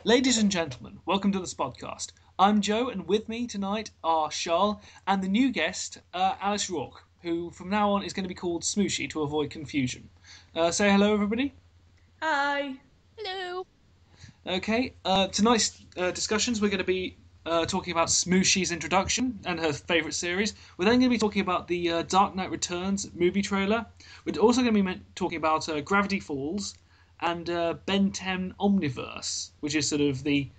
Ladies and gentlemen, welcome to the Spodcast. I'm Joe, and with me tonight are Charl and the new guest, Alice Rourke, who from now on is going to be called Smooshie to avoid confusion. Say hello, everybody. Hi. Hello. Okay, tonight's discussions we're going to be talking about Smooshi's introduction and her favourite series. We're then going to be talking about the Dark Knight Returns movie trailer. We're also going to be talking about Gravity Falls and Ben 10 Omniverse, which is sort of the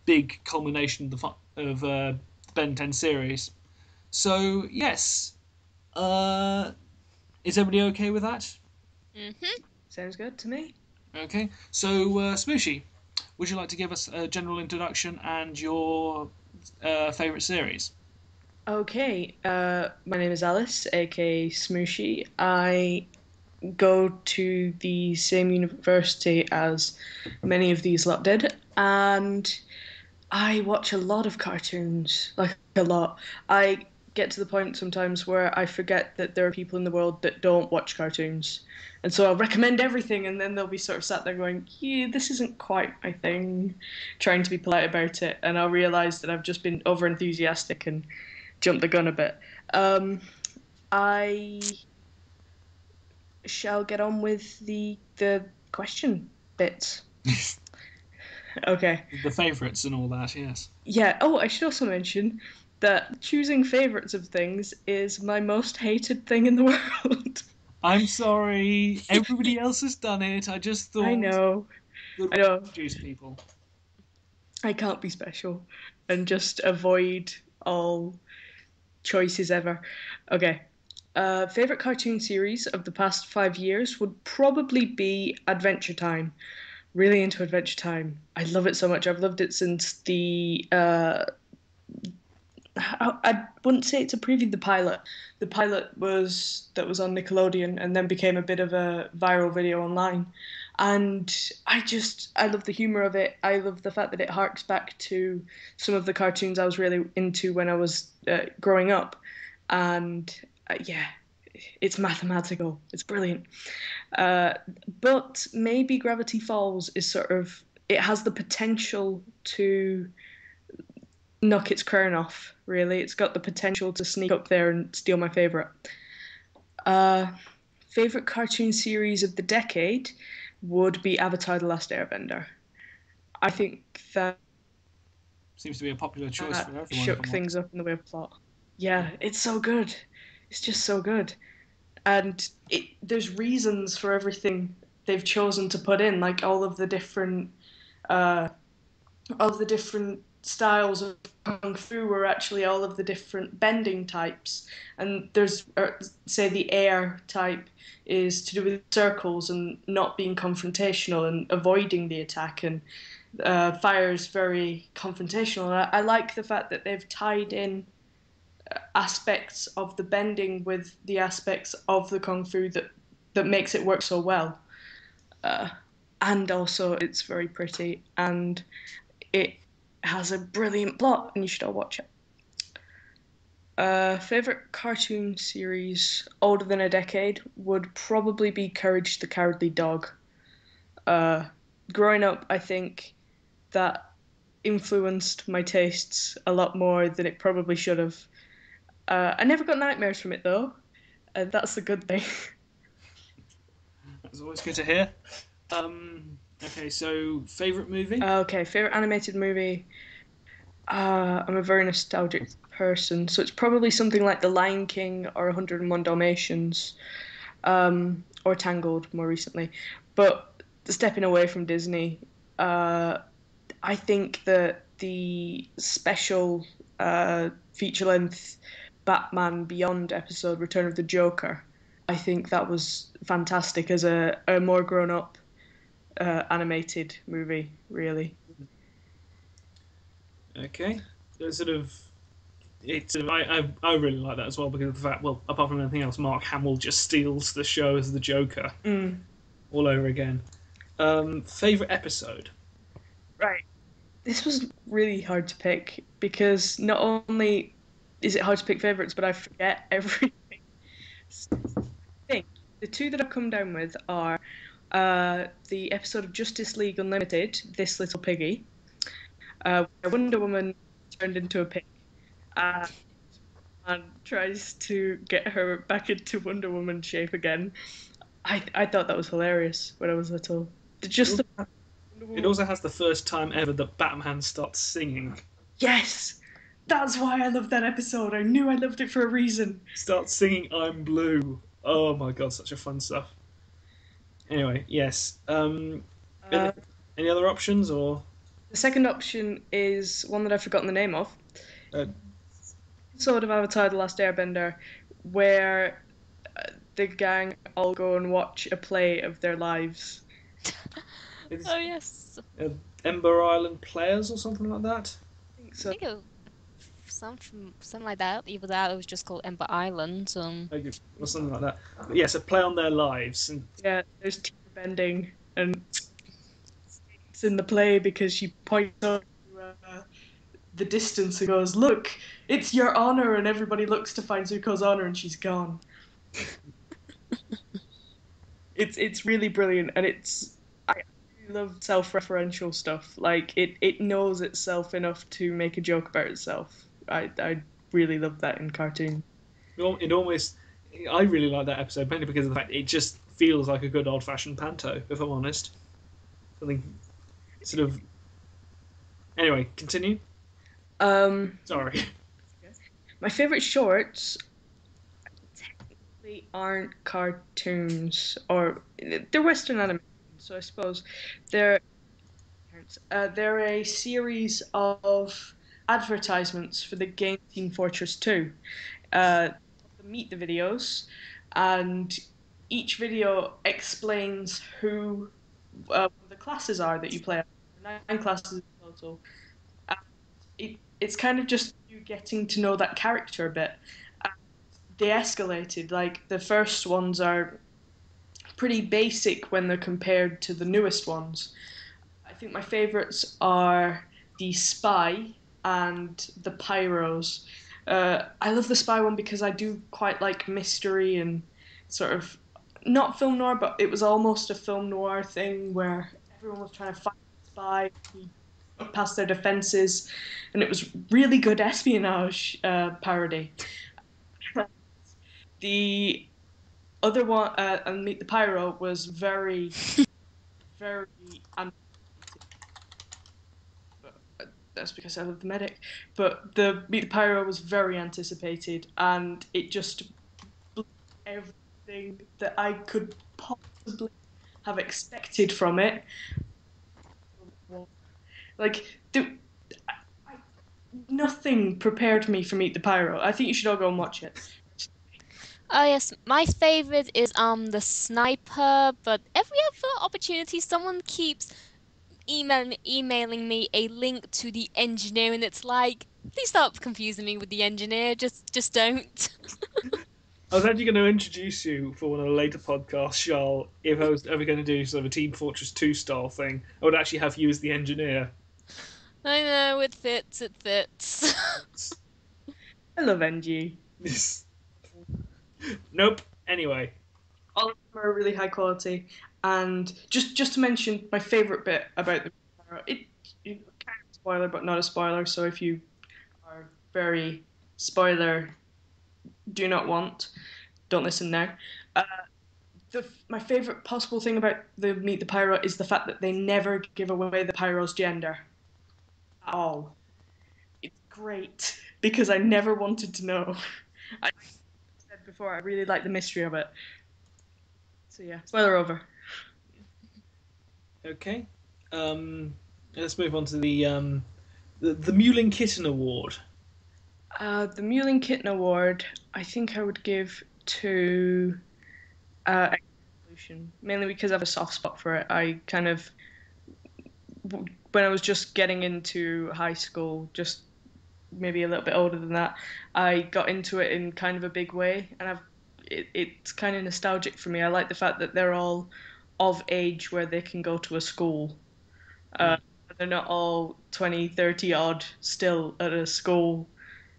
big culmination of the Ben 10 series. So, yes. Is everybody okay with that? Mm-hmm. Sounds good to me. Okay. So, Smooshie, would you like to give us a general introduction and your favourite series? Okay, my name is Alice, aka Smooshie. I go to the same university as many of these lot did, and I watch a lot of cartoons, like a lot. I get to the point sometimes where I forget that there are people in the world that don't watch cartoons. And so I'll recommend everything, and then they'll be sort of sat there going, yeah, this isn't quite my thing, trying to be polite about it. And I'll realise that I've just been over enthusiastic and jumped the gun a bit. I shall get on with the question bits. Okay. The favourites and all that, yes. Yeah. Oh, I should also mention that choosing favorites of things is my most hated thing in the world. I'm sorry, everybody else has done it. I just I thought know. good I know. introduce people. I can't be special and just avoid all choices ever. Okay. Favorite cartoon series of the past 5 years would probably be Adventure Time. Really into Adventure Time. I love it so much. I've loved it since the I wouldn't say it's a preview. The pilot. The pilot was on Nickelodeon and then became a bit of a viral video online. And I love the humor of it. I love the fact that it harks back to some of the cartoons I was really into when I was growing up. And yeah, it's mathematical. It's brilliant. Uh, but maybe Gravity Falls is sort of it has the potential to knock its crown off, really. It's got the potential to sneak up there and steal my favourite. Uh, Favourite cartoon series of the decade would be Avatar The Last Airbender. I think that Seems to be a popular choice for everyone. shook things up in the way of plot. Yeah, it's so good. It's just so good. And there's reasons for everything they've chosen to put in, like uh, all of the different styles of kung fu were actually all of the different bending types. And there's, say, the air type is to do with circles and not being confrontational and avoiding the attack. And fire is very confrontational. And I like the fact that they've tied in aspects of the bending with the aspects of the kung fu that makes it work so well. Uh, and also, it's very pretty and it has a brilliant plot, and you should all watch it. Favorite cartoon series older than a decade would probably be Courage the Cowardly Dog. Uh, Growing up, I think that influenced my tastes a lot more than it probably should have. I never got nightmares from it though, and that's a good thing. That's always good to hear. Okay, so favourite movie? Okay, favorite animated movie. I'm a very nostalgic person, so it's probably something like The Lion King or 101 Dalmatians, or Tangled more recently. But stepping away from Disney, I think that the special feature length Batman Beyond episode, Return of the Joker, I think that was fantastic as a more grown up animated movie, really. Okay, so sort of. It's I really like that as well because of the fact, well, apart from anything else, Mark Hamill just steals the show as the Joker all over again. Favorite episode? Right. This was really hard to pick because not only is it hard to pick favorites, but I forget everything. I think the two that I've come down with are the episode of Justice League Unlimited, This Little Piggy, where Wonder Woman turned into a pig and tries to get her back into Wonder Woman shape again. I thought that was hilarious when I was little. Just the It also has the first time ever that Batman starts singing. Yes, that's why I love that episode. I knew I loved it for a reason. Starts singing "I'm Blue." Oh my god, such a fun stuff. Anyway, yes. Any other options or? The second option is one that I've forgotten the name of. Uh, Sort of Avatar: The Last Airbender, where the gang all go and watch a play of their lives. Oh yes. Ember Island Players or something like that. I think I so. think it something like that. Either that, or it was just called Ember Island. Maybe, or something like that. But yes, a play on their lives. And Yeah, there's tear bending and it's in the play because she points out the distance and goes, "Look, it's your honor," and everybody looks to find Zuko's honor, and she's gone. It's really brilliant, and I really love self-referential stuff. Like it knows itself enough to make a joke about itself. I really love that in cartoon. it almost, I really like that episode mainly because of the fact it just feels like a good old-fashioned panto. If I'm honest, something sort of. Anyway, continue. Sorry. My favorite shorts technically aren't cartoons, or they're Western animation, so I suppose they're they're a series of advertisements for the game Team Fortress 2. Meet the videos, and each video explains who the classes are that you play. 9 classes in total. And it's kind of just you getting to know that character a bit. And they escalated. Like the first ones are pretty basic when they're compared to the newest ones. I think my favorites are the Spy and the Pyros. I love the Spy one because I do quite like mystery and sort of not film noir, but it was almost a film noir thing where everyone was trying to find the spy, he got past their defenses, and it was really good espionage parody. The other one, and Meet the Pyro, was very, very that's because I love the medic. But the Meet the Pyro was very anticipated, and it just blew everything that I could possibly have expected from it. Like, nothing prepared me for Meet the Pyro. I think you should all go and watch it. Oh yes, my favorite is the sniper. But every other opportunity, someone keeps emailing me a link to the engineer, and it's like, please stop confusing me with the engineer. Just don't. I was actually going to introduce you for one of the later podcasts, Charl. If I was ever going to do sort of a Team Fortress 2 style thing, I would actually have you as the engineer. I know, it fits. It fits. I love NG. Nope. Anyway. All of them are really high quality. And just to mention my favourite bit about the it kind of a spoiler but not a spoiler, so if you are very spoiler do not want, don't listen now. My favourite possible thing about the Meet the Pyro is the fact that they never give away the Pyro's gender at all. It's great because I never wanted to know. I said before I really like the mystery of it. So yeah, spoiler over. Okay. Let's move on to the Mewling Kitten Award. The Mewling Kitten Award, I think I would give to Evolution, mainly because I have a soft spot for it. I kind of, when I was just getting into high school, just maybe a little bit older than that, I got into it in kind of a big way, and it's kind of nostalgic for me. I like the fact that they're all of age where they can go to a school. They're not all 20, 30 odd still at a school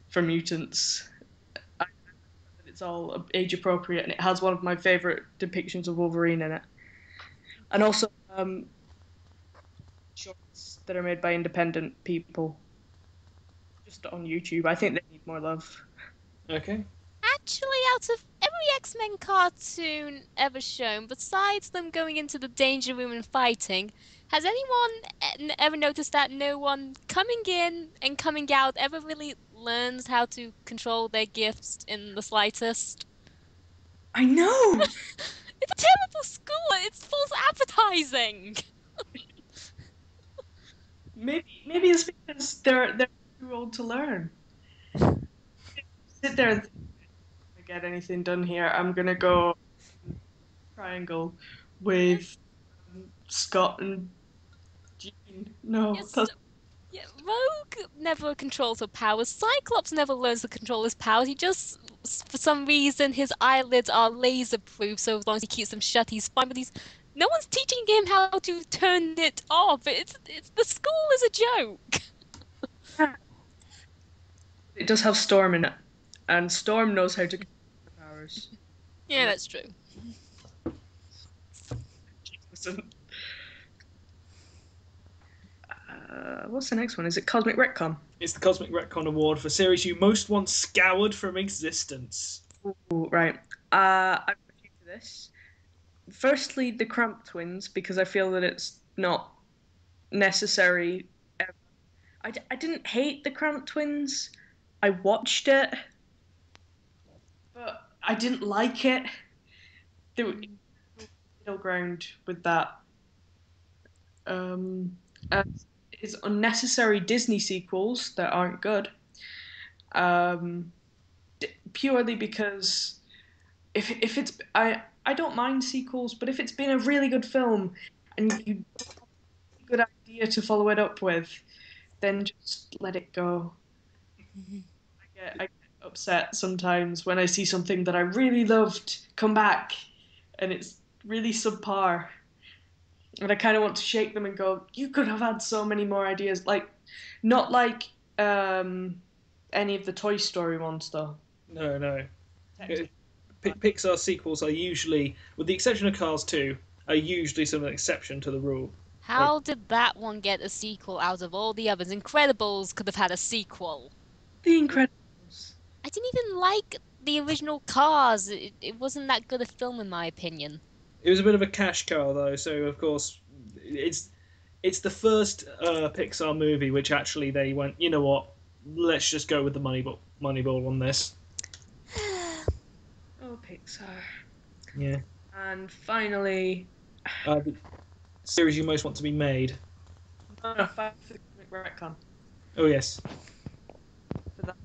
for mutants. It's all age appropriate, and it has one of my favourite depictions of Wolverine in it. And also shorts that are made by independent people, just on YouTube. I think they need more love. Okay. Actually, out of every X-Men cartoon ever shown, besides them going into the danger room and fighting, has anyone ever noticed that no one coming in and coming out ever really learns how to control their gifts in the slightest? I know. It's a terrible school. It's false advertising. Maybe it's because they're too old to learn. Sit there and think, if I get anything done here, I'm gonna go triangle with Scott and Jean. No, Yes, that's yeah, Rogue never controls her powers. Cyclops never learns to control his powers. He just, for some reason, his eyelids are laser-proof, so as long as he keeps them shut, he's fine. But no one's teaching him how to turn it off. It's the school is a joke. it does have Storm in it, and Storm knows how to control her powers. Yeah, that's true. Listen, what's the next one? Is it Cosmic Retcon? It's the Cosmic Retcon Award for series you most want scoured from existence. Ooh, right. I'm with you for this. Firstly, the Cramp Twins, because I feel that it's not necessary ever. I didn't hate the Cramp Twins. I watched it, but I didn't like it. There was middle ground with that. And it's unnecessary Disney sequels that aren't good. Um, Purely because if it's I don't mind sequels, but if it's been a really good film and you a good idea to follow it up with, then just let it go. I get upset sometimes when I see something that I really loved come back and it's really subpar. And I kind of want to shake them and go, you could have had so many more ideas. Like, not like any of the Toy Story ones, though. No, no. Pixar sequels are usually, with the exception of Cars 2, are usually some exception to the rule. How did that one get a sequel out of all the others? Incredibles could have had a sequel. The Incredibles. I didn't even like the original Cars. It wasn't that good a film, in my opinion. It was a bit of a cash cow, though, so of course, it's the first Pixar movie which actually they went, you know what, let's just go with the Moneyball on this. Oh, Pixar. Yeah. And finally, The series you most want to be made. Fight for the Cosmic Retcon. Oh, yes. For that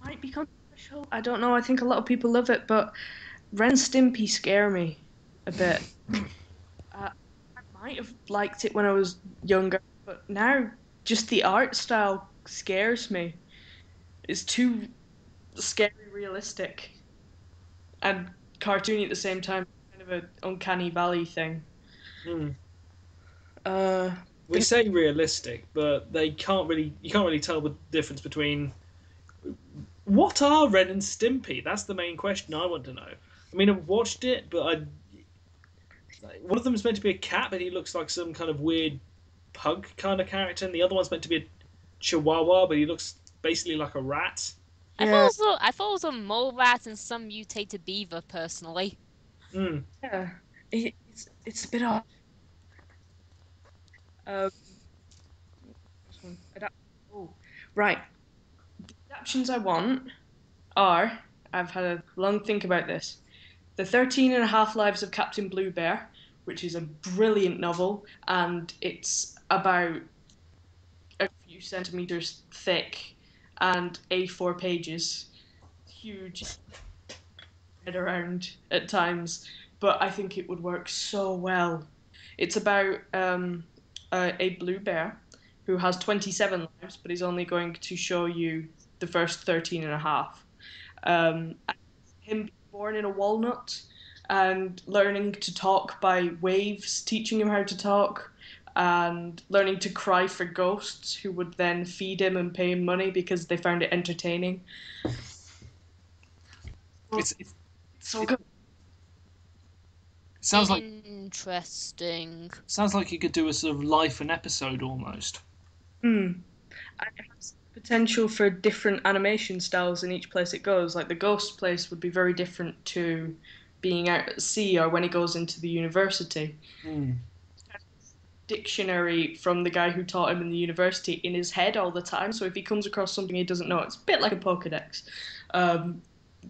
might be controversial. I don't know. I think a lot of people love it, but Ren and Stimpy scare me a bit. I might have liked it when I was younger, but now just the art style scares me. It's too scary realistic and cartoony at the same time. Kind of an uncanny valley thing. Hmm. Uh, We say realistic, but you can't really tell the difference between what are Ren and Stimpy. That's the main question I want to know. I mean, I've watched it, but one of them is meant to be a cat, but he looks like some kind of weird pug kind of character, and the other one's meant to be a chihuahua, but he looks basically like a rat. yeah, I thought it was a mole rat and some mutated beaver, personally. Mm. yeah. It's a bit odd. Um, this one. Oh, right. The adaptions I want are, I've had a long think about this. The 13 and a Half Lives of Captain Blue Bear, which is a brilliant novel, and it's about a few centimeters thick and A4 pages. Huge head around at times, but I think it would work so well. It's about a blue bear who has 27 lives, but he's only going to show you the first 13 and a half. And him being born in a walnut and learning to talk by waves, teaching him how to talk, and learning to cry for ghosts who would then feed him and pay him money because they found it entertaining. It's So good. Sounds like Interesting. sounds like you could do a sort of life and episode almost. Hmm. And it has potential for different animation styles in each place it goes. Like the ghost place would be very different to being out at sea or when he goes into the university. Hmm. Dictionary from the guy who taught him in the university in his head all the time. So if he comes across something he doesn't know, it's a bit like a Pokedex.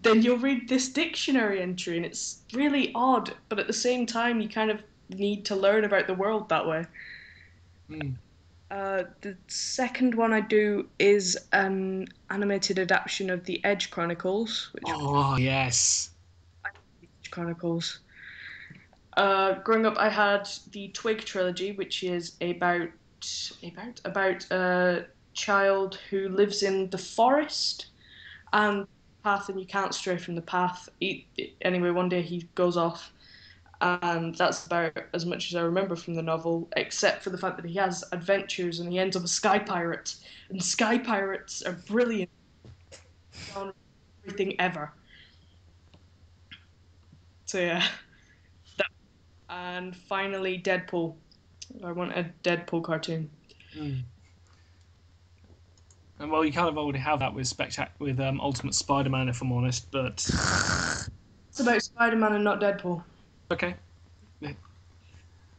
Then you'll read this dictionary entry, and it's really odd. But at the same time, you kind of need to learn about the world that way. Hmm. The second one I do is an animated adaptation of the Edge Chronicles, which Oh yes. Edge Chronicles. Growing up, I had the Twig trilogy, which is about a child who lives in the forest and path, and you can't stray from the path. Anyway, one day he goes off, and that's about as much as I remember from the novel, except for the fact that he has adventures and he ends up a sky pirate, and sky pirates are brilliant on everything ever. So yeah. And finally, Deadpool. I want a Deadpool cartoon. Hmm. And well, you kind of already have that with Ultimate Spider-Man, if I'm honest. But It's about Spider-Man and not Deadpool. okay. Yeah.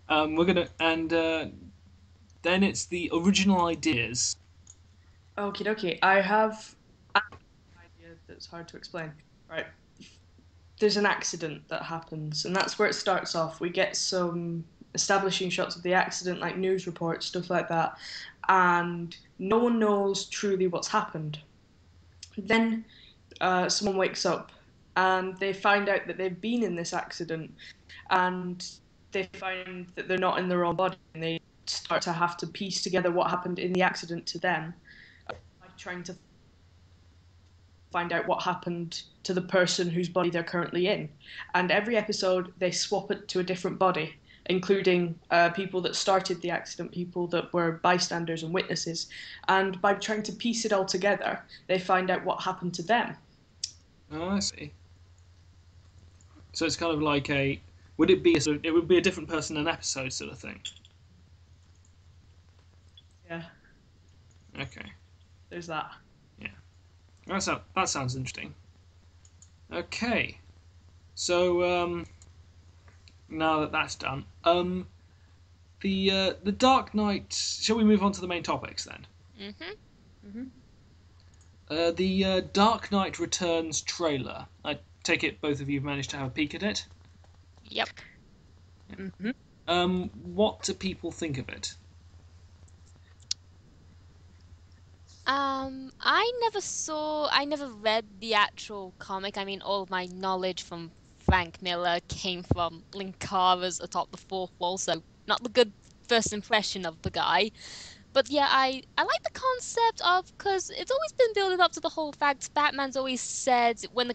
We're gonna then it's the original ideas. Okie dokie. I have an idea that's hard to explain. Right. There's an accident that happens, and that's where it starts off. We get some establishing shots of the accident, like news reports, stuff like that, and no one knows truly what's happened. Then someone wakes up and they find out that they've been in this accident, and they find that they're not in their own body, and they start to have to piece together what happened in the accident to them by trying to find out what happened to the person whose body they're currently in. And every episode, they swap it to a different body, including people that started the accident, people that were bystanders and witnesses. And by trying to piece it all together, they find out what happened to them. Oh, I see. So it's kind of like would it be it would be a different person in an episode sort of thing. Yeah, Okay. there's that. That sounds interesting. Okay. So now that that's done, the Dark Knight. Shall we move on to the main topics then? The Dark Knight Returns trailer. I take it both of you have managed to have a peek at it. Yep. What do people think of it? I never read the actual comic. I mean, all of my knowledge from Frank Miller came from Linkara's Atop the Fourth Wall, so not the good first impression of the guy. But yeah, I like the concept of, because it's always been building up to the whole fact Batman's always said when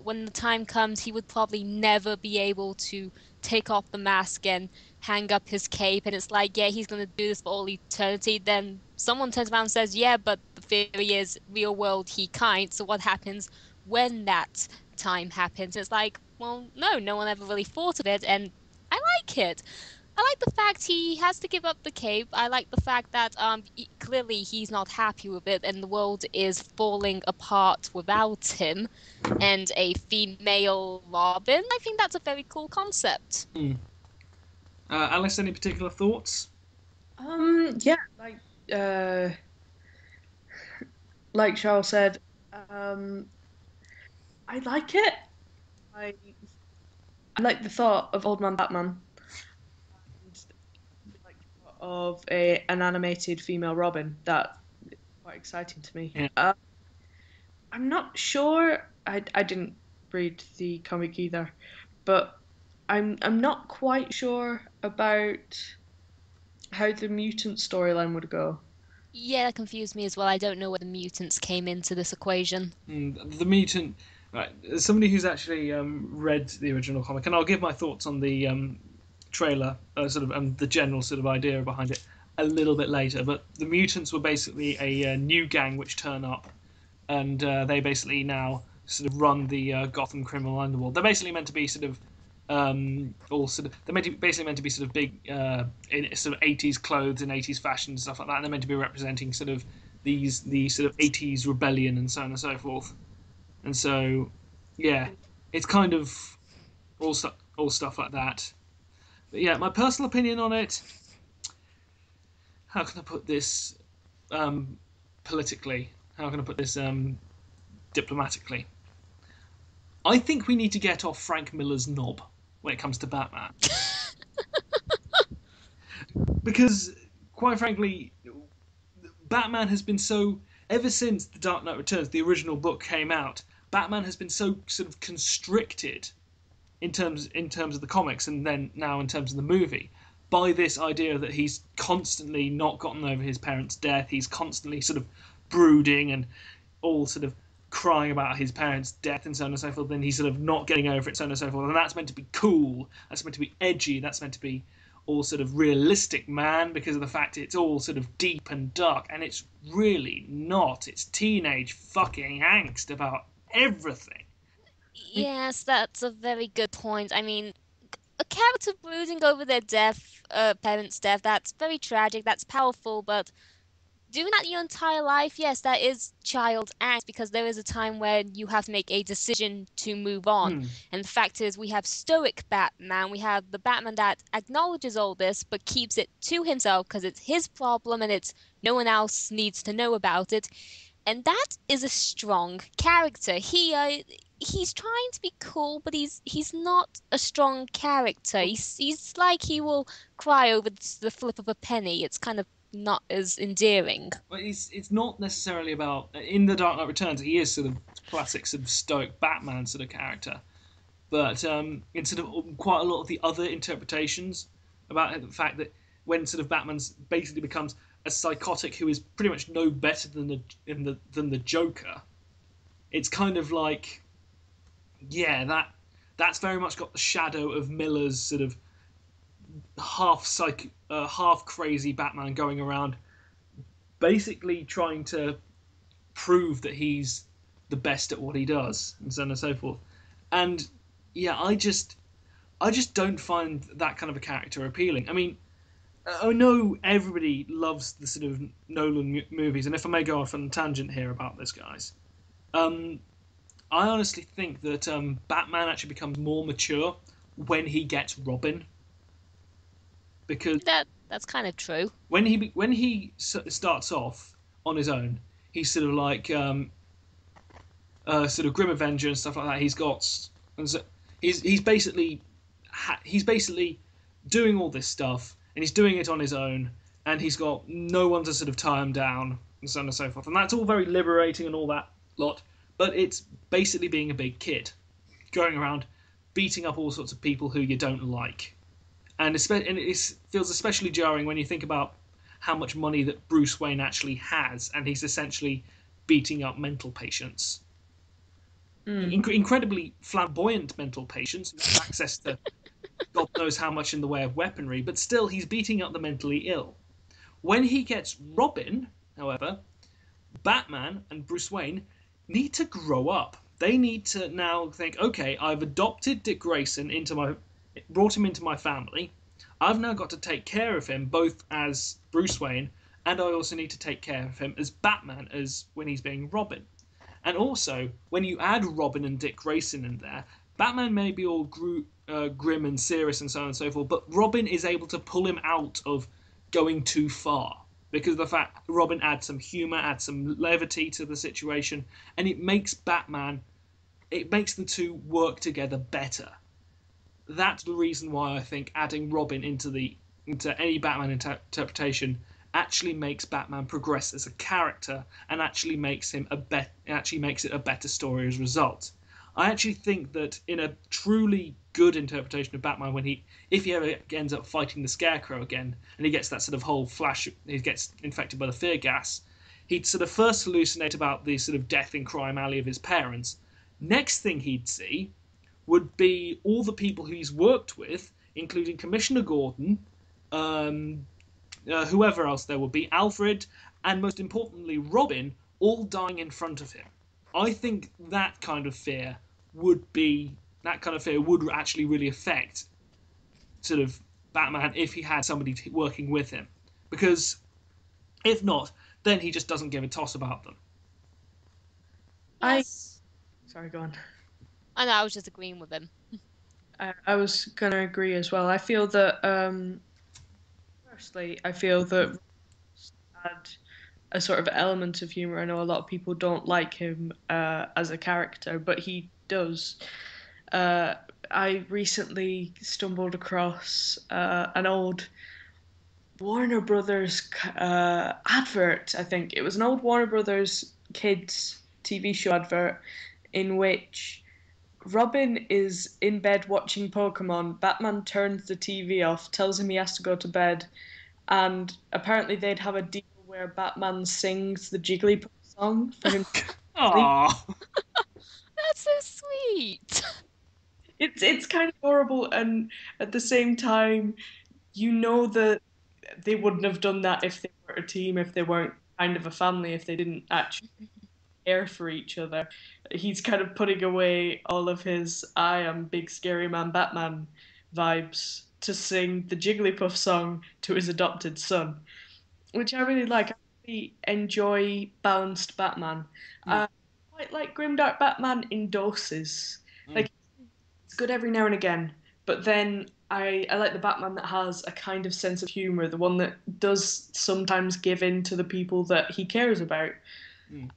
when the time comes he would probably never be able to take off the mask and hang up his cape, and it's like, yeah, he's gonna do this for all eternity. Then someone turns around and says, yeah, but the theory is real world he can't. So what happens when that time happens? It's like, well, no one ever really thought of it, and I like it. I like the fact he has to give up the cape. I like the fact that clearly he's not happy with it, and the world is falling apart without him and a female Robin. I think that's a very cool concept. Alice, any particular thoughts? Yeah, like Charles said, I like it. I like the thought of Old Man Batman. Like the thought of an animated female Robin. That's quite exciting to me. Yeah. I'm not sure. I didn't read the comic either, but I'm not quite sure about how the mutant storyline would go. Yeah, that confused me as well. I don't know where the mutants came into this equation. The mutant. Right, as somebody who's actually read the original comic, and I'll give my thoughts on the trailer, the general sort of idea behind it a little bit later. But the mutants were basically a new gang which turn up, and they basically now sort of run the Gotham criminal underworld. They're basically meant to be sort of all sort of basically meant to be sort of big in sort of 80s clothes and 80s fashion and stuff like that. And they're meant to be representing sort of the sort of 80s rebellion and so on and so forth. And so, yeah, it's kind of all stuff like that. But yeah, my personal opinion on it. How can I put this politically? How can I put this diplomatically? I think we need to get off Frank Miller's knob when it comes to Batman. Because, quite frankly, Batman has been so... Ever since The Dark Knight Returns, the original book came out, Batman has been so sort of constricted in terms of the comics and then now in terms of the movie by this idea that he's constantly not gotten over his parents' death. He's constantly sort of brooding and all sort of crying about his parents' death and so on and so forth. Then he's sort of not getting over it, so on and so forth. And that's meant to be cool. That's meant to be edgy. That's meant to be all sort of realistic, man, because of the fact it's all sort of deep and dark. And it's really not. It's teenage fucking angst about everything. Yes, that's a very good point. I mean, a character brooding over their death, parents' death, that's very tragic, that's powerful, but doing that your entire life, yes, that is child angst because there is a time where you have to make a decision to move on. And the fact is, we have stoic Batman, we have the Batman that acknowledges all this but keeps it to himself because it's his problem and it's no one else needs to know about it. And that is a strong character. He's trying to be cool, but he's not a strong character. He's like he will cry over the flip of a penny. It's kind of not as endearing. Well, it's not necessarily about... In The Dark Knight Returns, he is sort of classic sort of stoic Batman sort of character. But in sort of quite a lot of the other interpretations about the fact that when sort of Batman's basically becomes a psychotic who is pretty much no better than the Joker, it's kind of like, yeah, that's very much got the shadow of Miller's sort of half crazy Batman going around, basically trying to prove that he's the best at what he does, and so on and so forth. And yeah, I just don't find that kind of a character appealing. I mean, I know everybody loves the sort of Nolan movies, and if I may go off on a tangent here about this, guys, I honestly think that Batman actually becomes more mature when he gets Robin. Because that's kind of true. When he starts off on his own, he's sort of like sort of Grim Avenger and stuff like that. He's got, and so he's basically doing all this stuff, and he's doing it on his own, and he's got no one to sort of tie him down, and so on and so forth. And that's all very liberating and all that lot, but it's basically being a big kid, going around beating up all sorts of people who you don't like. And it feels especially jarring when you think about how much money that Bruce Wayne actually has, and he's essentially beating up mental patients. Incredibly flamboyant mental patients, with access to God knows how much in the way of weaponry, but still he's beating up the mentally ill. When he gets Robin, however, Batman and Bruce Wayne need to grow up. They need to now think, okay, I've adopted Dick Grayson brought him into my family. I've now got to take care of him both as Bruce Wayne, and I also need to take care of him as Batman, as when he's being Robin. And also, when you add Robin and Dick Grayson in there, Batman may be all grim and serious and so on and so forth, but Robin is able to pull him out of going too far. Because of the fact Robin adds some humour, adds some levity to the situation, and it makes the two work together better. That's the reason why I think adding Robin into any Batman interpretation actually makes Batman progress as a character and actually makes it a better story as a result. I actually think that in a truly good interpretation of Batman, if he ever ends up fighting the Scarecrow again, and he gets that sort of whole flash, he gets infected by the fear gas, he'd sort of first hallucinate about the sort of death in crime alley of his parents. Next thing he'd see would be all the people who he's worked with, including Commissioner Gordon, whoever else there would be, Alfred, and most importantly Robin, all dying in front of him. I think that kind of fear would be that kind of fear would actually really affect sort of Batman if he had somebody working with him. Because if not, then he just doesn't give a toss about them. Yes. Sorry, go on. I know, I was just agreeing with him. I was going to agree as well. I feel that, firstly, I feel that had a sort of element of humor. I know a lot of people don't like him as a character, but he does. I recently stumbled across an old Warner Brothers advert. I think it was an old Warner Brothers kids TV show advert in which Robin is in bed watching Pokemon. Batman turns the TV off, tells him he has to go to bed, and apparently they'd have a deal where Batman sings the Jigglypuff song for him to sleep. Aww. That's so sweet. It's kind of horrible, and at the same time, you know that they wouldn't have done that if they were a team, if they weren't kind of a family, if they didn't actually care for each other. He's kind of putting away all of his "I am big scary man Batman" vibes to sing the Jigglypuff song to his adopted son, which I really like. I really enjoy balanced Batman. Mm. Quite like Grimdark Batman in doses. Mm. Like it's good every now and again, but then I like the Batman that has a kind of sense of humor, the one that does sometimes give in to the people that he cares about. Mm.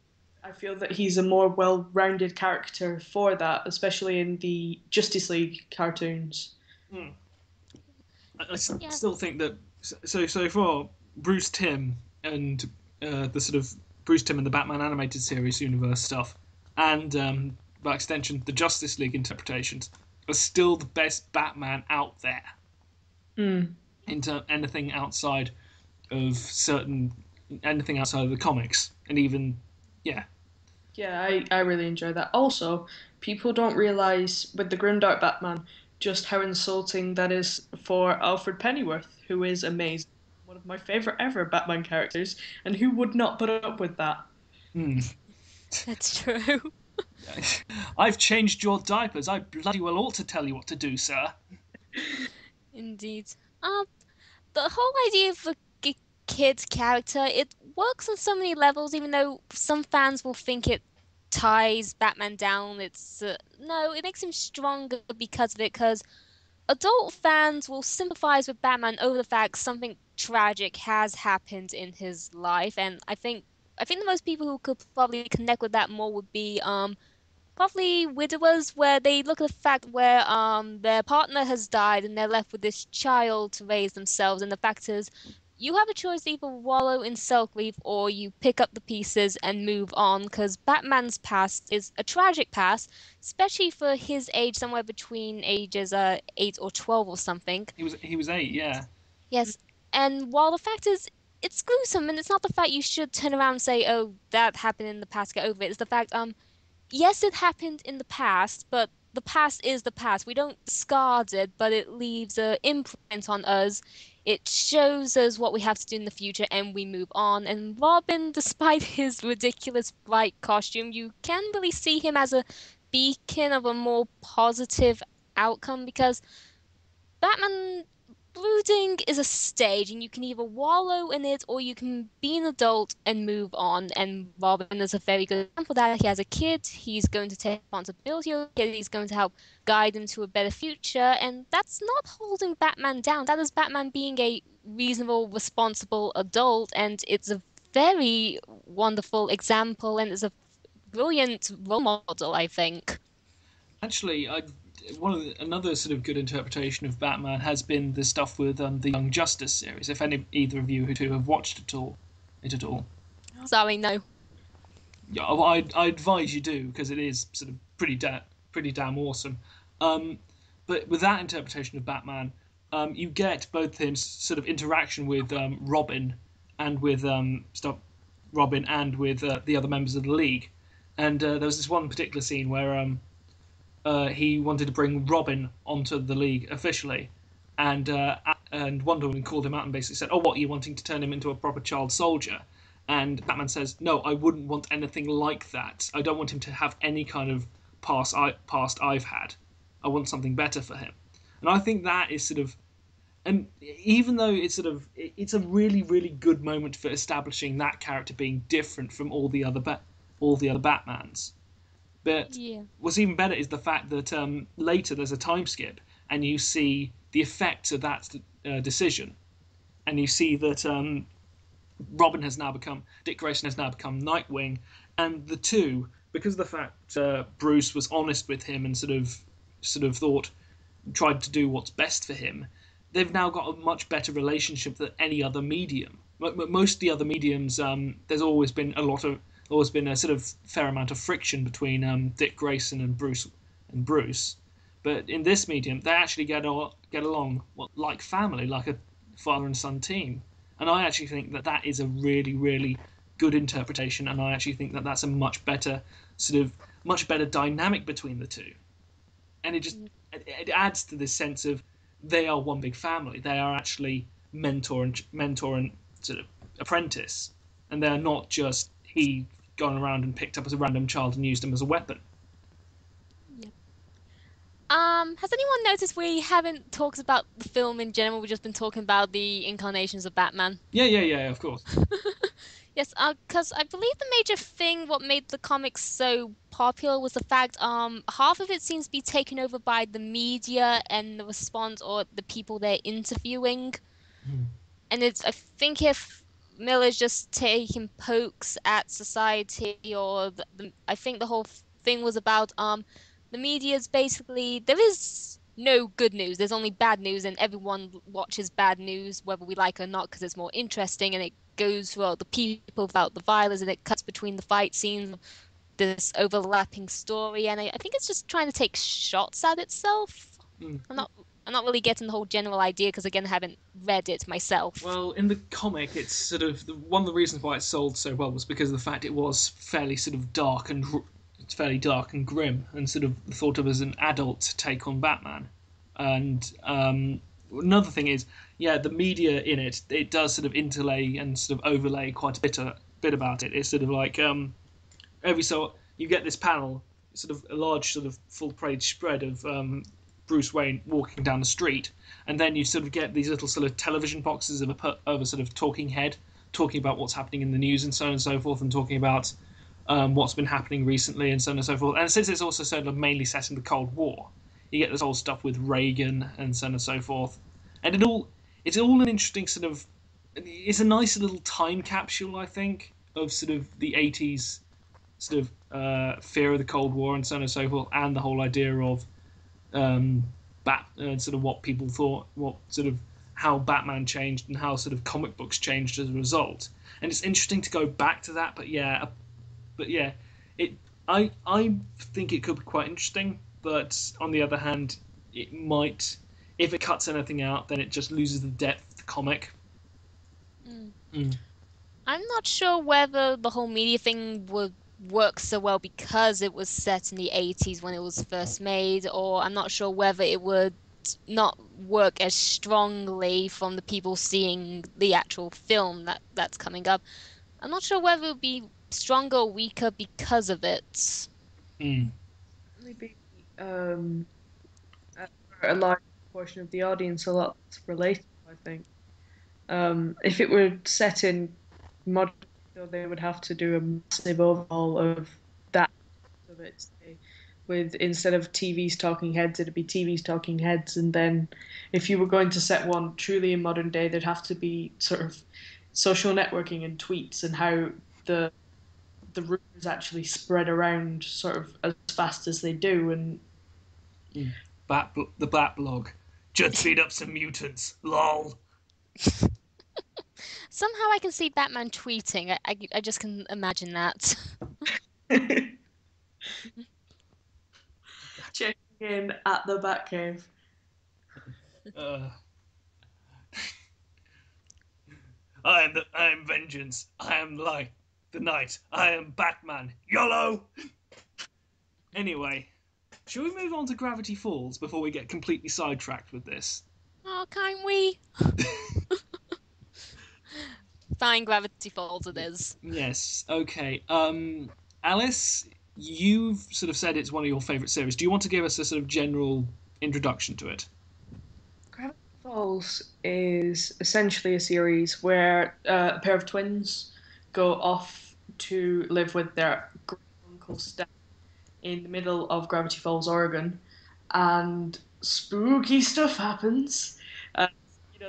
I feel that he's a more well-rounded character for that, especially in the Justice League cartoons. Mm. I Yeah. still think that so for Bruce Timm and the sort of Bruce Timm and the Batman animated series universe stuff, and by extension the Justice League interpretations, are still the best Batman out there. Mm. Into anything outside of anything outside of the comics, and even Yeah, I really enjoy that. Also, people don't realize with the Grimdark Batman just how insulting that is for Alfred Pennyworth, who is amazing, one of my favorite ever Batman characters, and who would not put up with that. That's true. I've changed your diapers. I bloody well ought to tell you what to do, sir. Indeed. The whole idea of a kid's character, it works on so many levels, even though some fans will think it ties Batman down. No, it makes him stronger because of it, because adult fans will sympathize with Batman over the fact something tragic has happened in his life, and I think the most people who could probably connect with that more would be probably widowers, where they look at the fact where their partner has died and they're left with this child to raise themselves, and the fact is you have a choice to either wallow in self-grief or you pick up the pieces and move on, because Batman's past is a tragic past, especially for his age, somewhere between ages 8 or 12 or something. He was 8, yeah. Yes, and while the fact is it's gruesome, and it's not the fact you should turn around and say, oh, that happened in the past, get over it. It's the fact, yes, it happened in the past, but the past is the past. We don't discard it, but it leaves an imprint on us. It shows us what we have to do in the future, and we move on. And Robin, despite his ridiculous bright costume, you can really see him as a beacon of a more positive outcome, because Batman brooding is a stage, and you can either wallow in it or you can be an adult and move on. And Robin is a very good example of that. He has a kid, he's going to take responsibility over the kid, he's going to help guide him to a better future, and that's not holding Batman down. That is Batman being a reasonable, responsible adult, and it's a very wonderful example, and it's a brilliant role model, I think. Actually, another sort of good interpretation of Batman has been the stuff with the Young Justice series. If either of you who have watched it at all. Sorry, no. Yeah, I advise you do, because it is sort of pretty damn awesome. But with that interpretation of Batman, you get both his sort of interaction with Robin and with the other members of the League. And there was this one particular scene where he wanted to bring Robin onto the League officially, and Wonder Woman called him out and basically said, "Oh, what, are you wanting to turn him into a proper child soldier?" And Batman says, "No, I wouldn't want anything like that. I don't want him to have any kind of past I've had. I want something better for him. And I think that is sort of, and even though it's sort of, it's a really, really good moment for establishing that character being different from all the other Batmans. But Yeah. what's even better is the fact that later there's a time skip and you see the effects of that decision, and you see that Dick Grayson has now become Nightwing, and the two, because of the fact Bruce was honest with him and sort of tried to do what's best for him, they've now got a much better relationship than any other medium. Most of the other mediums, there's always been a sort of fair amount of friction between Dick Grayson and Bruce. But in this medium, they actually get along like family, like a father and son team. And I actually think that is a really, really good interpretation, and I actually think that that's a much better dynamic between the two. And it adds to this sense of they are one big family. They are actually mentor and sort of apprentice, and they're not just he gone around and picked up as a random child and used him as a weapon. Has anyone noticed we haven't talked about the film in general? We've just been talking about the incarnations of Batman. Yeah, of course. Yes, because I believe the major thing what made the comics so popular was the fact half of it seems to be taken over by the media and the response or the people they're interviewing. And I think if Miller's just taking pokes at society, or I think the whole thing was about the media's basically there is no good news. There's only bad news, and everyone watches bad news whether we like it or not because it's more interesting, and it goes through the people about the violence, and it cuts between the fight scenes, this overlapping story, and I think it's just trying to take shots at itself. I'm not really getting the whole general idea because again I haven't read it myself. Well, in the comic, it's sort of one of the reasons why it sold so well was because of the fact it was fairly sort of dark and grim, and sort of thought of as an adult take on Batman. And another thing is, the media in it does sort of interlay and sort of overlay quite a bit about it. It's sort of like every so you get this panel, sort of a large sort of full-page spread of Bruce Wayne walking down the street, and then you sort of get these little sort of television boxes of a sort of talking head talking about what's happening in the news and so on and so forth, and talking about what's been happening recently and so on and so forth. And since it's also sort of mainly set in the Cold War, you get this whole stuff with Reagan and so on and so forth. And it's all an interesting sort of, it's a nice little time capsule, I think, of sort of the 80s sort of fear of the Cold War and so on and so forth, and the whole idea of sort of what people thought, what sort of how Batman changed and how sort of comic books changed as a result. And it's interesting to go back to that, I think it could be quite interesting. But on the other hand, it might, if it cuts anything out, then it just loses the depth of the comic. I'm not sure whether the whole media thing would work so well because it was set in the 80s when it was first made, or I'm not sure whether it would not work as strongly from the people seeing the actual film that's coming up. I'm not sure whether it would be stronger or weaker because of it. Maybe a large portion of the audience a lot relatable, I think. If it were set in modern, they would have to do a massive overhaul of that of it. With instead of TV's talking heads, it'd be TV's talking heads, and then if you were going to set one truly in modern day, there'd have to be sort of social networking and tweets and how the rumors actually spread around sort of as fast as they do. And the Bat blog, just beat up some mutants, lol. Somehow I can see Batman tweeting. I just can imagine that. Checking in at the Batcave. I am vengeance. I am light. The night. I am Batman. YOLO! Anyway, shall we move on to Gravity Falls before we get completely sidetracked with this? Oh, can't we? Fine, Gravity Falls it is. Yes. Okay. Alice, you've sort of said it's one of your favourite series. Do you want to give us a sort of general introduction to it? Gravity Falls is essentially a series where a pair of twins go off to live with their great uncle Stan in the middle of Gravity Falls, Oregon, and spooky stuff happens. Uh,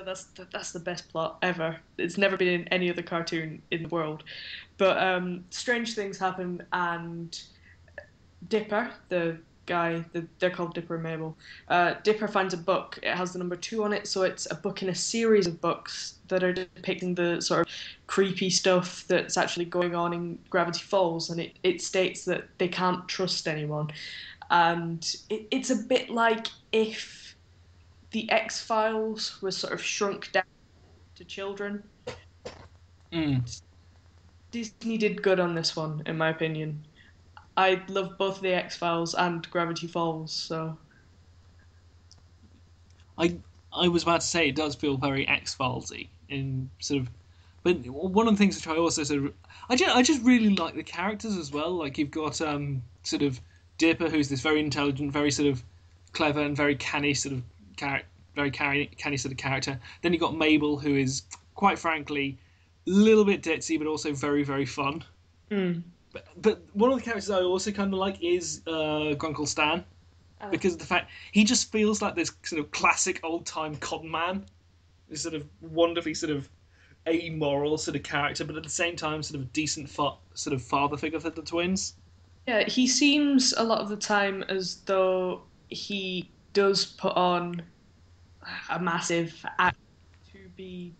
that's the best plot ever. It's never been in any other cartoon in the world. But strange things happen, and Dipper, the guy, they're called Dipper and Mabel. Dipper finds a book. It has the number 2 on it, so it's a book in a series of books that are depicting the sort of creepy stuff that's actually going on in Gravity Falls, and it states that they can't trust anyone. And it's a bit like if the X-Files was sort of shrunk down to children. Mm. Disney did good on this one, in my opinion. I love both the X-Files and Gravity Falls, so I was about to say it does feel very X-Filesy in sort of, but one of the things which I also sort of, I just really like the characters as well. Like you've got sort of Dipper, who's this very intelligent, very sort of clever and very canny sort of canny sort of character. Then you've got Mabel, who is quite frankly a little bit ditzy, but also very very fun. mm. But one of the characters I also kind of like is Grunkle Stan, because of the fact he just feels like this sort of classic old time con man, this sort of wonderfully sort of amoral sort of character, but at the same time sort of a decent sort of father figure for the twins. Yeah, he seems a lot of the time as though he does put on a massive act to be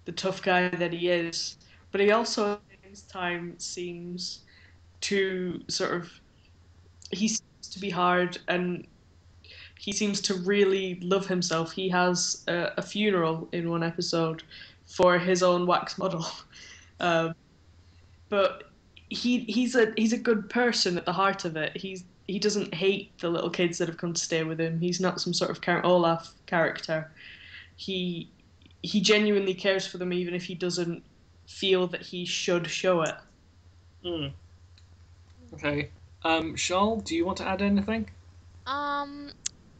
the tough guy that he is, but he also in his time seems to sort of he seems to be hard, and he seems to really love himself. He has a funeral in one episode for his own wax model, um, but he's a good person at the heart of it. He doesn't hate the little kids that have come to stay with him. He's not some sort of Count Olaf character. He he genuinely cares for them, even if he doesn't feel that he should show it. Mm. Okay. Charl, do you want to add anything? Um,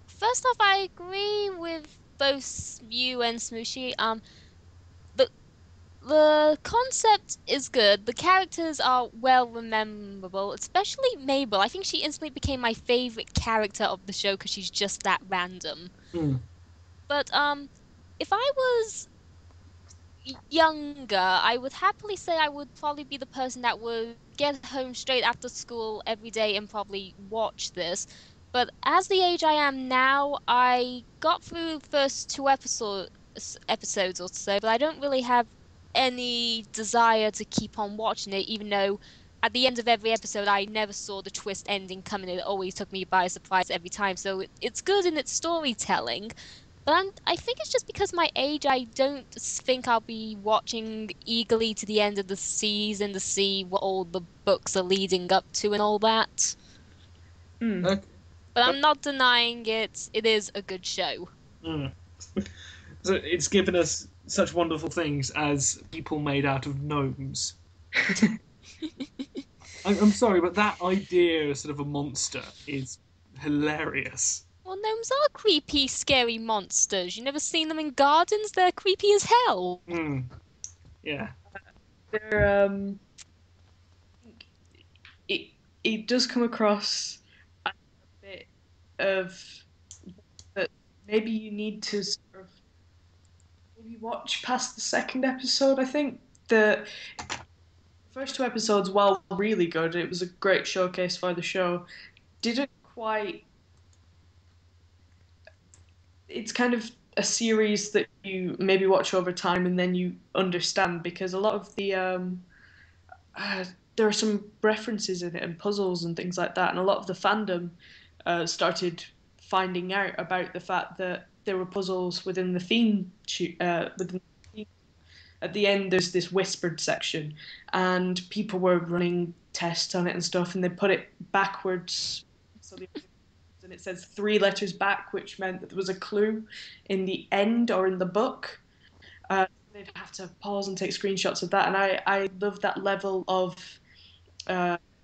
First off, I agree with both you and Smooshie. The the concept is good. The characters are well rememberable, especially Mabel. I think she instantly became my favorite character of the show because she's just that random. Mm. But if I was younger, I would happily say I would probably be the person that would get home straight after school every day and probably watch this. But as the age I am now, I got through the first two episodes or so, but I don't really have any desire to keep on watching it, even though at the end of every episode I never saw the twist ending coming. It always took me by surprise every time. So it's good in its storytelling. But I think it's just because my age, I don't think I'll be watching eagerly to the end of the season to see what all the books are leading up to and all that. Mm. Okay. But I'm not denying it. It is a good show. Mm. So it's given us such wonderful things as people made out of gnomes. I'm sorry, but that idea of sort of a monster is hilarious. Well, gnomes are creepy, scary monsters. You never seen them in gardens? They're creepy as hell. Mm. Yeah. They're it does come across a bit of that maybe you need to sort of maybe watch past the second episode. I think the first two episodes, while really good, it was a great showcase for the show, didn't quite. It's kind of a series that you maybe watch over time and then you understand, because a lot of the uh, there are some references in it and puzzles and things like that, and a lot of the fandom started finding out about the fact that there were puzzles within the theme. Within the theme. At the end, there's this whispered section, and people were running tests on it and stuff, and they put it backwards, so and it says 3 letters back, which meant that there was a clue in the end or in the book. They'd have to pause and take screenshots of that, and I love that level of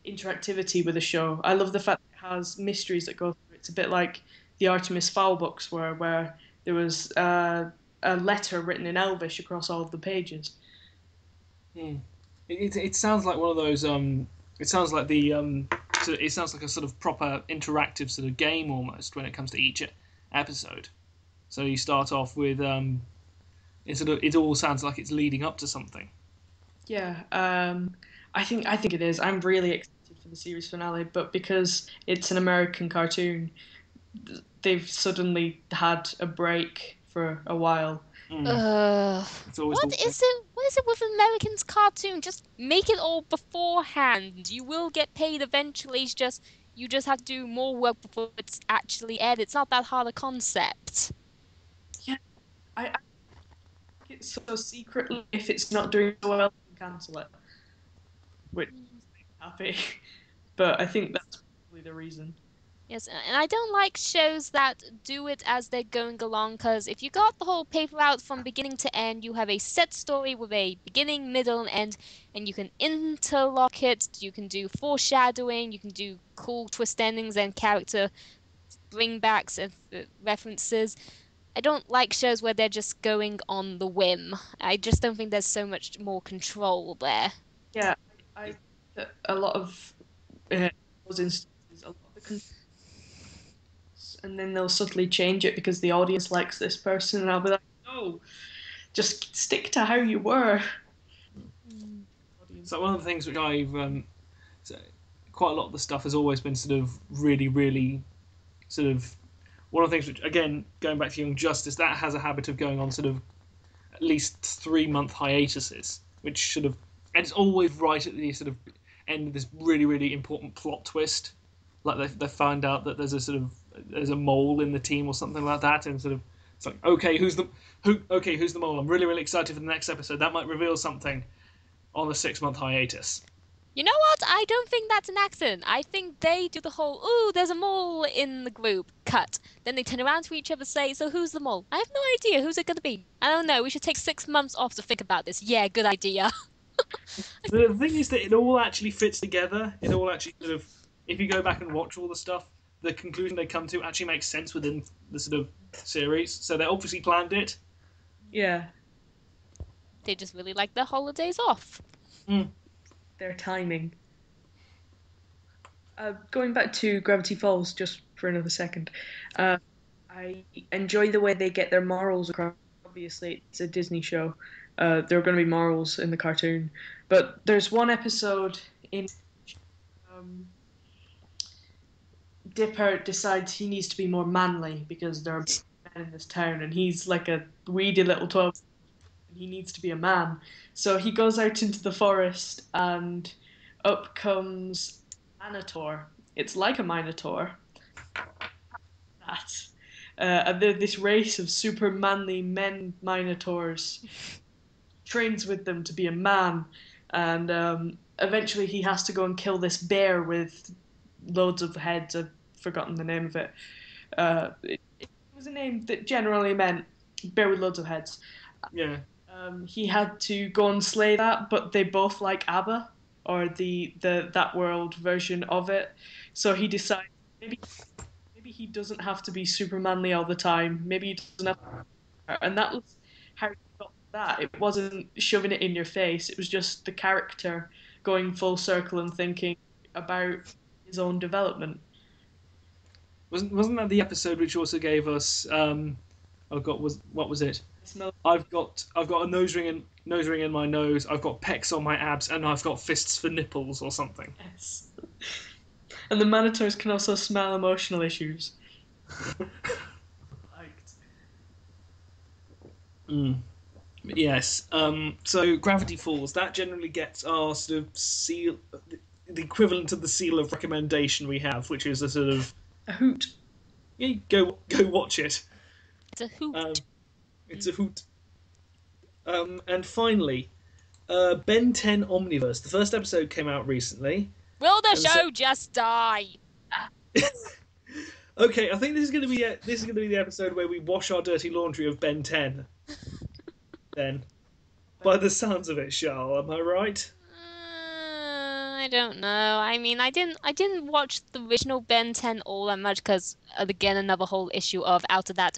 interactivity with the show. I love the fact that it has mysteries that go through. It's a bit like the Artemis Fowl books, where there was a letter written in Elvish across all of the pages. Hmm. It sounds like one of those. It sounds like the. It sounds like a sort of proper interactive sort of game almost when it comes to each episode. So you start off with. It all sounds like it's leading up to something. Yeah, I think it is. I'm really excited for the series finale, but because it's an American cartoon, they've suddenly had a break for a while. It's always What the is it? What is it with Americans cartoon? Just make it all beforehand. You will get paid eventually. You just have to do more work before it's actually aired. It's not that hard a concept. Yeah, I think it's so secretly if it's not doing so well, you can cancel it, which makes me happy. But I think that's probably the reason. Yes, and I don't like shows that do it as they're going along, because if you got the whole paper out from beginning to end, you have a set story with a beginning, middle, and end, and you can interlock it, you can do foreshadowing, you can do cool twist endings and character bringbacks and references. I don't like shows where they're just going on the whim. I just don't think there's so much more control there. Yeah, I that a lot of those instances, a lot of the and then they'll subtly change it because the audience likes this person, and I'll be like, no, just stick to how you were. So one of the things which I've so quite a lot of the stuff has always been sort of really, really sort of one of the things which, again, going back to Young Justice, that has a habit of going on sort of at least 3-month hiatuses, which sort of, and it's always right at the sort of end of this really, really important plot twist. Like they find out that there's a mole in the team or something like that, and sort of it's like, okay, who's the mole? I'm really, really excited for the next episode. That might reveal something on a 6-month hiatus. You know what? I don't think that's an accident. I think they do the whole, ooh, there's a mole in the group, cut. Then they turn around to each other and say, so who's the mole? I have no idea. Who's it going to be? I don't know. We should take 6 months off to think about this. Yeah, good idea. The thing is that it all actually fits together. It all actually sort of, if you go back and watch all the stuff, the conclusion they come to actually makes sense within the sort of series. So they obviously planned it. Yeah, They just really like their holidays off. their timing. Going back to Gravity Falls just for another second, I enjoy the way they get their morals across. Obviously, it's a Disney show. There are going to be morals in the cartoon, but there's one episode in um, Dipper decides he needs to be more manly because there are men in this town, and he's like a weedy little 12, and he needs to be a man. So he goes out into the forest, and up comes Minotaur. It's like a Minotaur. That. And they're this race of super manly men Minotaurs. Trains with them to be a man, and eventually he has to go and kill this bear with loads of heads. I've forgotten the name of it. It was a name that generally meant bear with loads of heads. Yeah. He had to go and slay that, but they both like ABBA, or the that world version of it. So he decided maybe he doesn't have to be super manly all the time. Maybe he doesn't have to, and that was how he got that. It wasn't shoving it in your face. It was just the character going full circle and thinking about his own development. Wasn't that the episode which also gave us? What was it? I've got a nose ring in my nose. I've got pecs on my abs, and I've got fists for nipples, or something. Yes. And the Manitors can also smell emotional issues. Yes. So Gravity Falls, that generally gets our sort of seal, the equivalent of the seal of recommendation we have, which is a sort of A hoot. yeah, go watch it. It's a hoot. It's a hoot. And finally, Ben 10 Omniverse. The first episode came out recently. Will the show just die? Okay, I think this is going to be the episode where we wash our dirty laundry of Ben 10. Then, by the sounds of it, Charl, am I right? I don't know. I mean, I didn't watch the original Ben 10 all that much because, again, another whole issue of out of that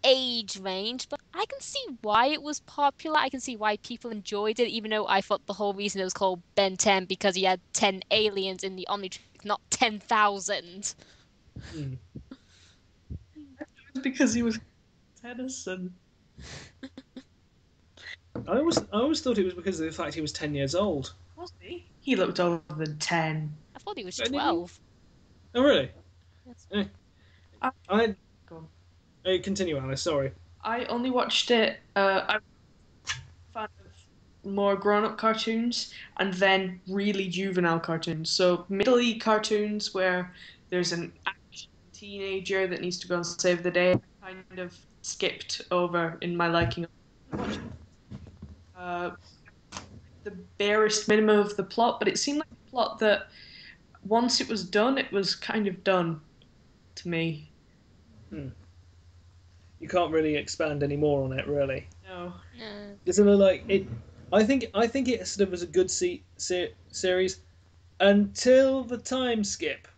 age range. But I can see why it was popular. I can see why people enjoyed it, even though I thought the whole reason it was called Ben 10 because he had 10 aliens in the Omnitrix, not 10,000. Hmm. Because he was Tennyson. I always thought it was because of the fact he was 10 years old. Was he? He looked older than 10. I thought he was Didn't he? 12. Oh, really? Yes. I Go on. continue, Alice. Sorry. I only watched it. I'm a fan of more grown-up cartoons and then really juvenile cartoons. So middle-y cartoons where there's an action teenager that needs to go and save the day. I kind of skipped over in my liking. Uh, the barest minimum of the plot, but it seemed like a plot that once it was done, it was kind of done to me. You can't really expand any more on it, really. No. No. Isn't it like it? I think it sort of was a good series until the time skip,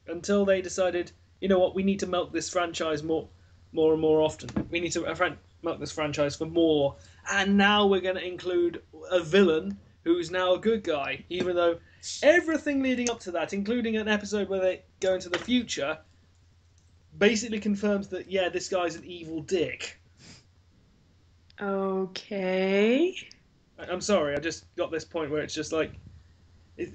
until they decided, you know what, we need to milk this franchise more and more often. We need to milk this franchise for more, and now we're going to include a villain who's now a good guy, even though everything leading up to that, including an episode where they go into the future, basically confirms that, yeah, this guy's an evil dick. Okay. I'm sorry, I just got this point where it's just like it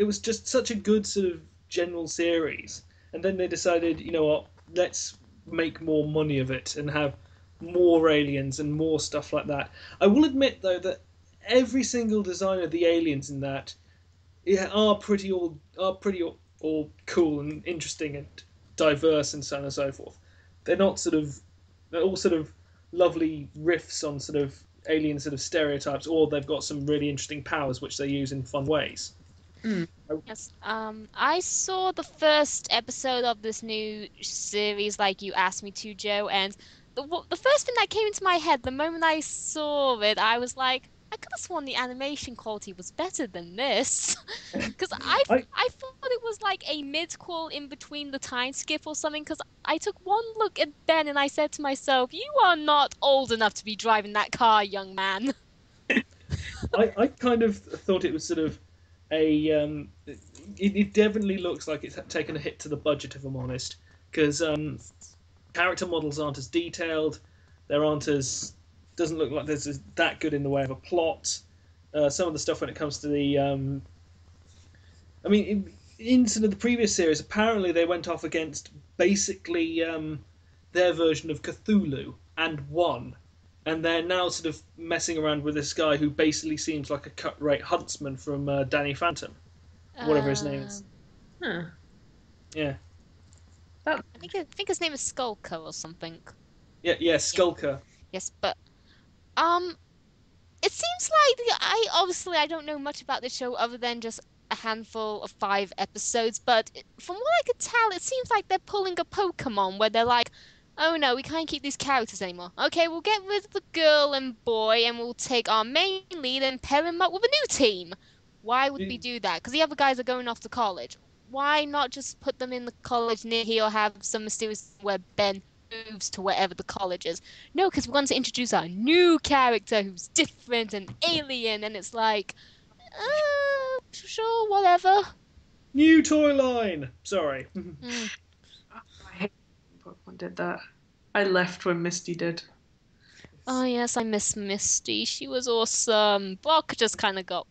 was just such a good sort of general series, and then they decided, you know what, let's make more money of it and have more aliens and more stuff like that. I will admit though that every single design of the aliens in that are pretty all cool and interesting and diverse and so on and so forth. They're all sort of lovely riffs on sort of alien sort of stereotypes, or they've got some really interesting powers which they use in fun ways. Yes. I saw the first episode of this new series, like you asked me to, Joe, and the first thing that came into my head the moment I saw it, I was like, I could have sworn the animation quality was better than this, because I thought it was like a mid-call in between the time skip or something. Because I took one look at Ben and I said to myself, "You are not old enough to be driving that car, young man." I kind of thought it was sort of it definitely looks like it's taken a hit to the budget, if I'm honest, because character models aren't as detailed. There aren't as doesn't look like there's that good in the way of a plot. Some of the stuff when it comes to the I mean, in sort of the previous series, apparently they went off against basically their version of Cthulhu and won. And they're now sort of messing around with this guy who basically seems like a cut-rate huntsman from Danny Phantom, whatever his name is. Huh. Yeah. I think his name is Skulker or something. Yeah, Skulker. Yes, but it seems like I don't know much about this show other than just a handful of 5 episodes, but from what I could tell, it seems like they're pulling a Pokemon where they're like, oh no, we can't keep these characters anymore. Okay, we'll get rid of the girl and boy and we'll take our main lead and pair him up with a new team. Why would we do that? Because the other guys are going off to college. Why not just put them in the college near here or have some mysterious where Ben moves to wherever the college is? No, because we want to introduce our new character who's different and alien, and it's like, sure, whatever. New toy line! Sorry. I hate when Pokemon did that. I left when Misty did. Oh yes, I miss Misty. She was awesome. Brock just kind of got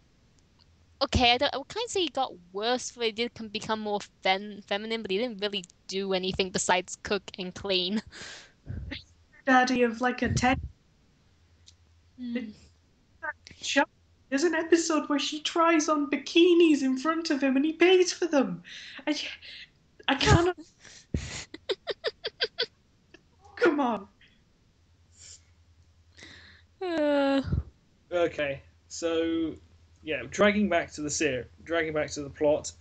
okay. I can't say he got worse, but he did become more feminine. But he didn't really do anything besides cook and clean. Daddy of like a 10. There's an episode where she tries on bikinis in front of him and he pays for them. I cannot. Come on. Okay, so yeah, dragging back to the plot.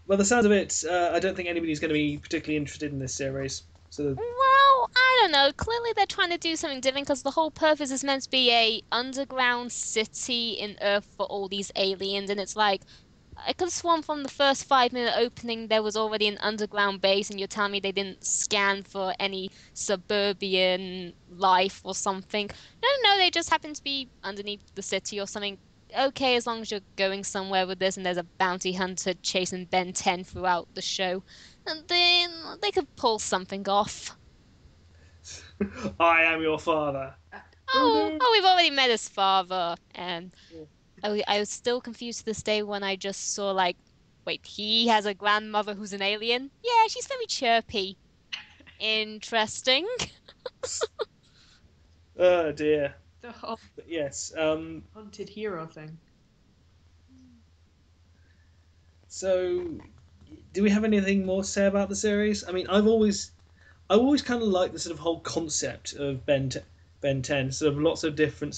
By the sounds of it, I don't think anybody's going to be particularly interested in this series. sort of. Well, I don't know. Clearly, they're trying to do something different because the whole purpose is meant to be a underground city in Earth for all these aliens, and it's like I could have sworn from the first 5 minute opening there was already an underground base, and you're telling me they didn't scan for any suburban life or something. No, no, they just happen to be underneath the city or something. Okay, as long as you're going somewhere with this and there's a bounty hunter chasing Ben 10 throughout the show, and then they could pull something off. I am your father. Oh Oh, no. oh, we've already met his father, and Yeah. I was still confused to this day when I just saw like, wait, he has a grandmother who's an alien? Yeah, she's very chirpy. Interesting. Oh dear. The whole But yes. hunted hero thing. So, do we have anything more to say about the series? I mean, I always kind of like the sort of whole concept of Ben 10, sort of lots of different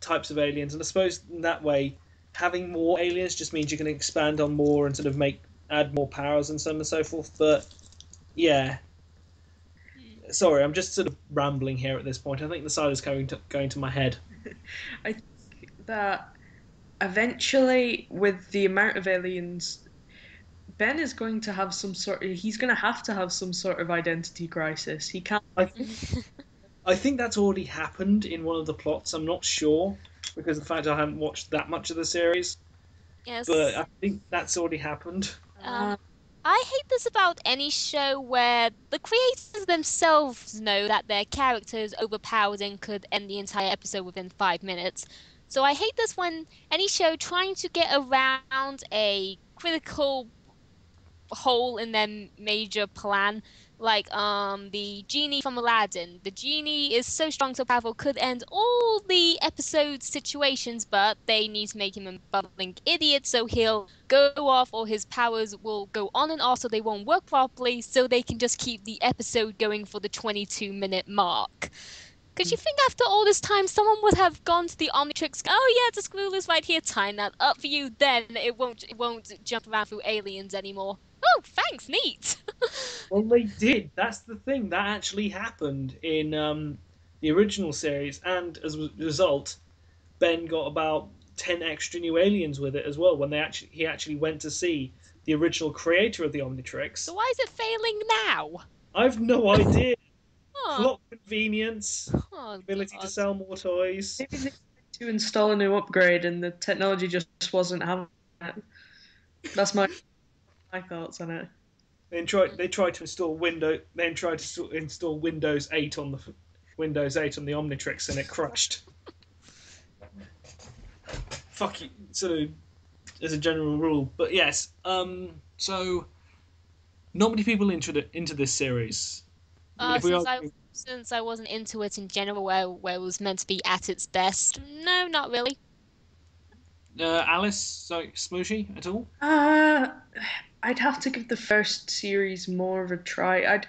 types of aliens, and I suppose in that way, having more aliens just means you can expand on more and sort of add more powers and so on and so forth. But yeah, sorry, I'm just sort of rambling here at this point. I think the side is going to my head. I think that eventually, with the amount of aliens, Ben is going to have he's going to have to have some sort of identity crisis. He can't. I think I think that's already happened in one of the plots. I'm not sure because of the fact I haven't watched that much of the series, but Yes. I think that's already happened. Um, I hate this about any show where the creators themselves know that their character is overpowered and could end the entire episode within 5 minutes. So I hate this when any show trying to get around a critical hole in their major plan. Like the genie from Aladdin. The genie is so strong, so powerful, could end all the episode situations, but they need to make him a bumbling idiot, so he'll go off or his powers will go on and off so they won't work properly, so they can just keep the episode going for the 22-minute mark. Because you think after all this time, someone would have gone to the Omnitrix. Oh yeah, the screw is right here. Time that up for you. Then it won't jump around through aliens anymore. Oh, thanks, neat. Well, they did. That's the thing. That actually happened in the original series, and as a result, Ben got about 10 extra new aliens with it as well. When he actually went to see the original creator of the Omnitrix. So why is it failing now? I've no idea. Oh, Plot convenience, oh ability to God. sell more toys. Maybe they tried to install a new upgrade and the technology just wasn't having it. That's my thoughts on it. They tried to install install Windows 8 on the Omnitrix, and it crashed. Fuck you, sort of as a general rule. But yes, so not many people into this series. I mean, if we Since are, I wasn't into it in general, where it was meant to be at its best. No, not really. Alice, sorry, Smooshie at all? Uh, I'd have to give the first series more of a try.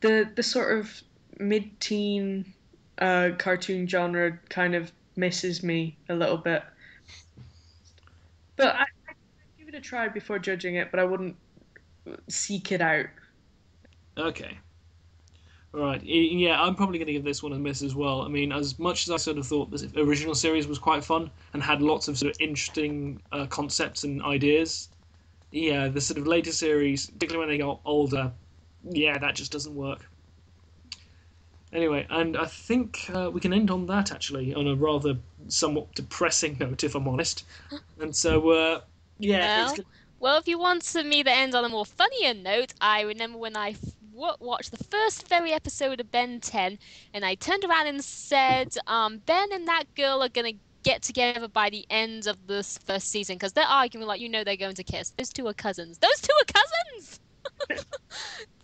The sort of mid-teen cartoon genre kind of misses me a little bit. But I'd give it a try before judging it, but I wouldn't seek it out. Okay. Right, yeah, I'm probably going to give this one a miss as well. I mean, as much as I sort of thought the original series was quite fun and had lots of sort of interesting concepts and ideas, yeah, the sort of later series, particularly when they got older, yeah, that just doesn't work. Anyway, and I think we can end on that actually, on a rather somewhat depressing note, if I'm honest. And so, yeah, Well, well, if you wanted me to end on a more funnier note, I remember when I watched the first very episode of Ben 10, and I turned around and said, Ben and that girl are gonna get together by the end of this first season because they're arguing like they're going to kiss. Those two are cousins. Those two are cousins.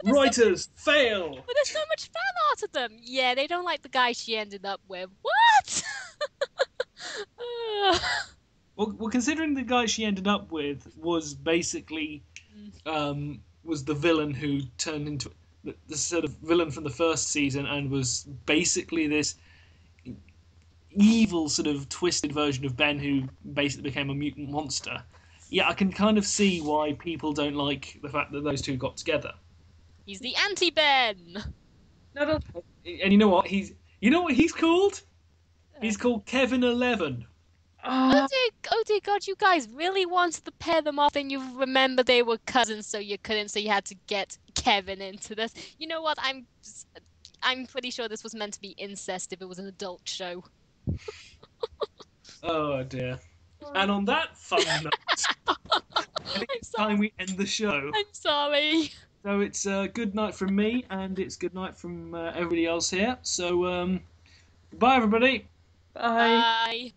writers fail. But there's so much fan art of them. Yeah, they don't like the guy she ended up with. What? Well, considering the guy she ended up with was basically was the villain who turned into the sort of villain from the first season and was basically this evil sort of twisted version of Ben who basically became a mutant monster. Yeah, I can kind of see why people don't like the fact that those two got together. He's the anti-Ben. No, no. And you know what? He's called? He's called Kevin 11. Oh, Oh dear God, you guys really wanted to pair them off, and you remember they were cousins, so you couldn't, so you had to get Kevin into this. You know what? I'm pretty sure this was meant to be incest if it was an adult show. Oh dear. And on that fun note, I think it's time we end the show. I'm sorry. So it's good night from me, and it's good night from everybody else here. So goodbye, everybody. bye. Bye.